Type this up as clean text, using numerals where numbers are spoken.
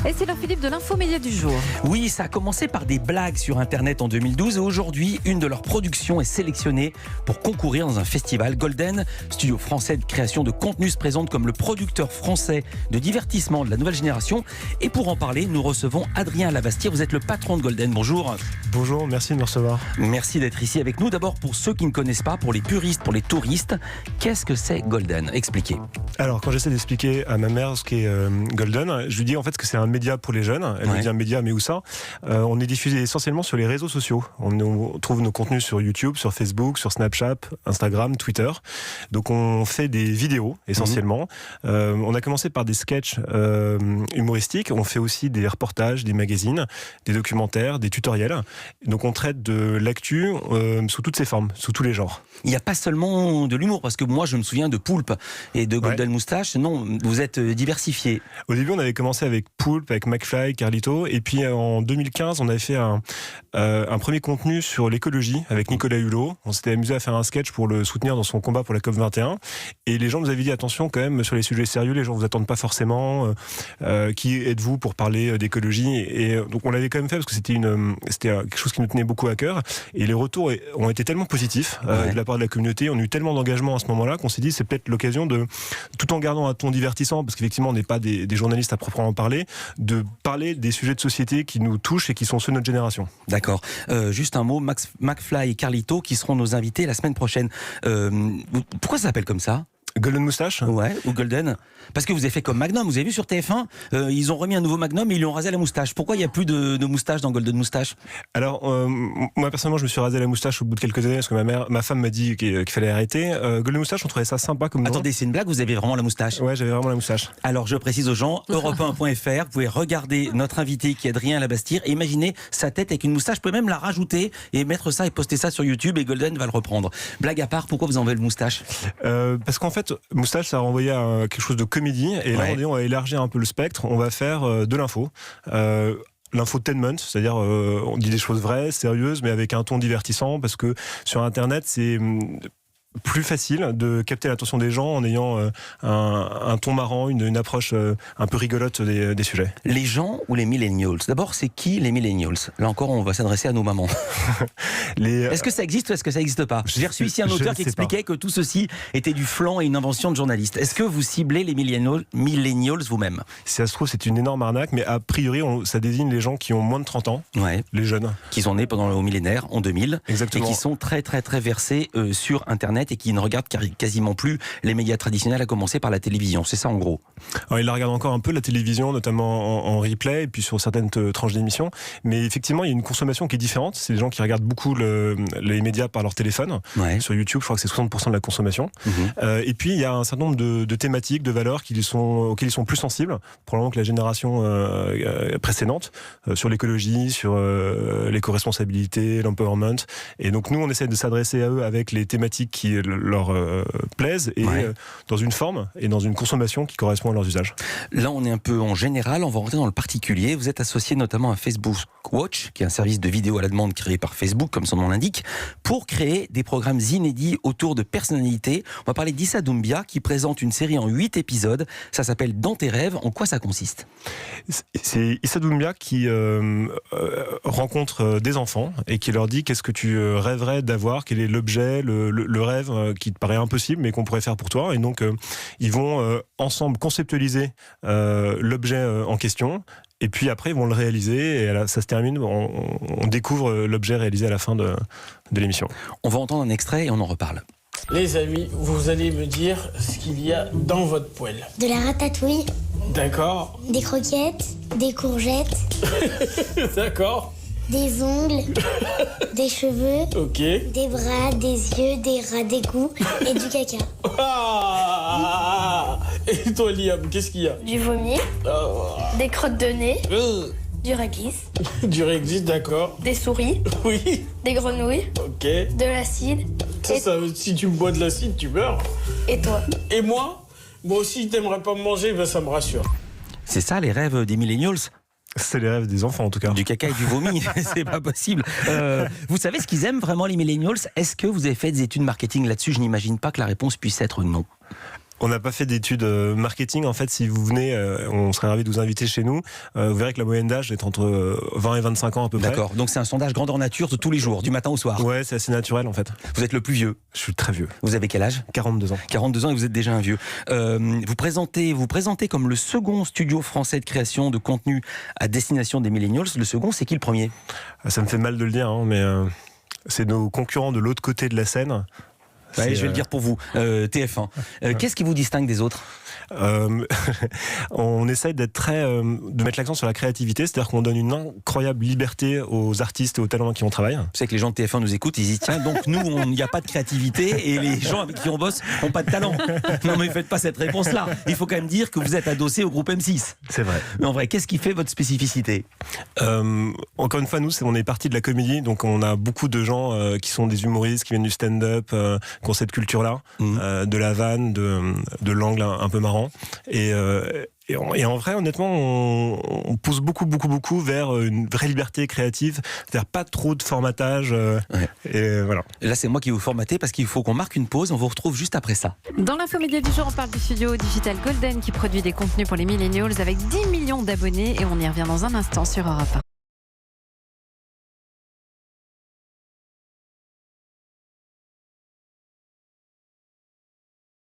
Et c'est l'heure, Philippe, de l'infomédia du jour. Oui, ça a commencé par des blagues sur Internet en 2012 et aujourd'hui, une de leurs productions est sélectionnée pour concourir dans un festival. Golden, studio français de création de contenu, se présente comme le producteur français de divertissement de la nouvelle génération. Et pour en parler, nous recevons Adrien Lavastir. Vous êtes le patron de Golden. Bonjour. Bonjour, merci de me recevoir. Merci d'être ici avec nous. D'abord, pour ceux qui ne connaissent pas, pour les puristes, pour les touristes, qu'est-ce que c'est Golden ? Expliquez. Alors, quand j'essaie d'expliquer à ma mère ce qu'est Golden, je lui dis en fait que c'est un média pour les jeunes. Elle me dit un média, mais où ça ? On est diffusé essentiellement sur les réseaux sociaux. On trouve nos contenus sur YouTube, sur Facebook, sur Snapchat, Instagram, Twitter. Donc on fait des vidéos essentiellement. On a commencé par des sketchs humoristiques. On fait aussi des reportages, des magazines, des documentaires, des tutoriels. Donc on traite de l'actu sous toutes ses formes, sous tous les genres. Il n'y a pas seulement de l'humour, parce que moi je me souviens de Poulpe et de Golden Moustache. Non, vous êtes diversifié. Au début on avait commencé avec Poulpe, avec McFly, Carlito, et puis en 2015 on avait fait un premier contenu sur l'écologie avec Nicolas Hulot. On s'était amusé à faire un sketch pour le soutenir dans son combat pour la COP21, et les gens nous avaient dit attention quand même sur les sujets sérieux, les gens vous attendent pas forcément, qui êtes-vous pour parler d'écologie, et donc on l'avait quand même fait parce que c'était quelque chose qui nous tenait beaucoup à cœur, et les retours ont été tellement positifs de la part de la communauté, on a eu tellement d'engagement à ce moment-là qu'on s'est dit c'est peut-être l'occasion de, tout en gardant un ton divertissant, parce qu'effectivement on n'est pas des journalistes à proprement parler, de parler des sujets de société qui nous touchent et qui sont ceux de notre génération. D'accord. Juste un mot, McFly et Carlito qui seront nos invités la semaine prochaine. Pourquoi ça s'appelle comme ça ? Golden Moustache ? Ouais, ou Golden. Parce que vous avez fait comme Magnum, vous avez vu sur TF1, ils ont remis un nouveau Magnum et ils lui ont rasé la moustache. Pourquoi il n'y a plus de moustache dans Golden Moustache ? Alors, moi personnellement, je me suis rasé la moustache au bout de quelques années parce que ma femme m'a dit qu'il fallait arrêter. Golden Moustache, on trouvait ça sympa comme nom. Attendez, c'est une blague, vous avez vraiment la moustache ? Ouais, j'avais vraiment la moustache. Alors, je précise aux gens, europe1.fr, vous pouvez regarder notre invité qui est Adrien Lavastir et imaginez sa tête avec une moustache, vous pouvez même la rajouter et mettre ça et poster ça sur YouTube et Golden va le reprendre. Blague à part, pourquoi vous enlevez le moustache ? Parce qu'en fait, moustache, ça renvoyait à quelque chose de comédie, et là on va élargir un peu le spectre, on va faire de l'info. L'infotainment, c'est-à-dire on dit des choses vraies, sérieuses, mais avec un ton divertissant, parce que sur Internet, c'est plus facile de capter l'attention des gens en ayant un ton marrant, une approche un peu rigolote des sujets. Les gens ou les millennials ? D'abord, c'est qui les millennials ? Là encore, on va s'adresser à nos mamans. Est-ce que ça existe ou est-ce que ça n'existe pas ? J'ai reçu ici un auteur qui expliquait que tout ceci était du flan et une invention de journaliste. Est-ce que vous ciblez les millennials vous-même ? Si ça se trouve, c'est une énorme arnaque, mais a priori, ça désigne les gens qui ont moins de 30 ans, les jeunes. Qui sont nés pendant le millénaire, en 2000. Exactement. Et qui sont très très très versés sur Internet et qui ne regardent quasiment plus les médias traditionnels, à commencer par la télévision. C'est ça en gros. Alors, ils la regardent encore un peu, la télévision, notamment en replay, et puis sur certaines tranches d'émissions. Mais effectivement, il y a une consommation qui est différente. C'est des gens qui regardent beaucoup les médias par leur téléphone. Sur YouTube, je crois que c'est 60% de la consommation. Et puis, il y a un certain nombre de thématiques, de valeurs auxquelles ils sont plus sensibles, probablement que la génération précédente, sur l'écologie, sur l'éco-responsabilité, l'empowerment. Et donc, nous, on essaie de s'adresser à eux avec les thématiques qui leur plaisent, et dans une forme et dans une consommation qui correspond à leurs usages. Là, on est un peu en général, on va rentrer dans le particulier. Vous êtes associé notamment à Facebook Watch, qui est un service de vidéo à la demande créé par Facebook, comme son nom l'indique, pour créer des programmes inédits autour de personnalités. On va parler d'Issa Doumbia, qui présente une série en 8 épisodes. Ça s'appelle Dans tes rêves. En quoi ça consiste ? C'est Issa Doumbia qui rencontre des enfants et qui leur dit qu'est-ce que tu rêverais d'avoir, quel est l'objet, le rêve qui te paraît impossible mais qu'on pourrait faire pour toi. Et donc ils vont ensemble conceptualiser l'objet en question, et puis après ils vont le réaliser, et ça se termine, on découvre l'objet réalisé à la fin de l'émission. On va entendre un extrait et on en reparle. Les amis, vous allez me dire ce qu'il y a dans votre poêle. De la ratatouille. D'accord. Des croquettes, des courgettes. D'accord. Des ongles, des cheveux, des bras, des yeux, des rats d'égout et du caca. Ah, et toi, Liam, qu'est-ce qu'il y a ? Du vomi, des crottes de nez, du raquis, du rexis, d'accord. des souris, Oui, des grenouilles, de l'acide. ça, si tu bois de l'acide, tu meurs. Et toi ? Et moi aussi, t'aimerais pas me manger, ben ça me rassure. C'est ça les rêves des millennials ? C'est les rêves des enfants en tout cas. Du caca et du vomi, c'est pas possible. Vous savez ce qu'ils aiment vraiment les millennials ? Est-ce que vous avez fait des études marketing là-dessus ? Je n'imagine pas que la réponse puisse être non. On n'a pas fait d'études marketing. En fait, si vous venez, on serait ravis de vous inviter chez nous. Vous verrez que la moyenne d'âge est entre 20 et 25 ans à peu près. D'accord, donc c'est un sondage grandeur nature de tous les jours, du matin au soir. Ouais, c'est assez naturel en fait. Vous êtes le plus vieux. Je suis très vieux. Vous avez quel âge ? 42 ans. 42 ans et vous êtes déjà un vieux. Vous présentez comme le second studio français de création de contenu à destination des millennials. Le second, c'est qui le premier ? Ça me fait mal de le dire, hein, mais c'est nos concurrents de l'autre côté de la scène. Ouais, je vais le dire pour vous, TF1. Qu'est-ce qui vous distingue des autres ? On essaye d'être de mettre l'accent sur la créativité, c'est-à-dire qu'on donne une incroyable liberté aux artistes et aux talents qui on travaille. Vous savez que les gens de TF1 nous écoutent, ils disent tiens, donc nous, il n'y a pas de créativité et les gens avec qui on bosse n'ont pas de talent. Non mais faites pas cette réponse-là. Il faut quand même dire que vous êtes adossé au groupe M6. C'est vrai. Mais en vrai, qu'est-ce qui fait votre spécificité ? Encore une fois, nous, on est parti de la comédie, donc on a beaucoup de gens qui sont des humoristes, qui viennent du stand-up, qui ont cette culture-là, de la vanne, de l'angle un peu marrant. Et en vrai, honnêtement, on pousse beaucoup vers une vraie liberté créative, c'est-à-dire pas trop de formatage. Et voilà. Là, c'est moi qui vous formatez parce qu'il faut qu'on marque une pause. On vous retrouve juste après ça. Dans l'infomédia du jour, on parle du studio digital Golden qui produit des contenus pour les millennials avec 10 millions d'abonnés et on y revient dans un instant sur Europe 1.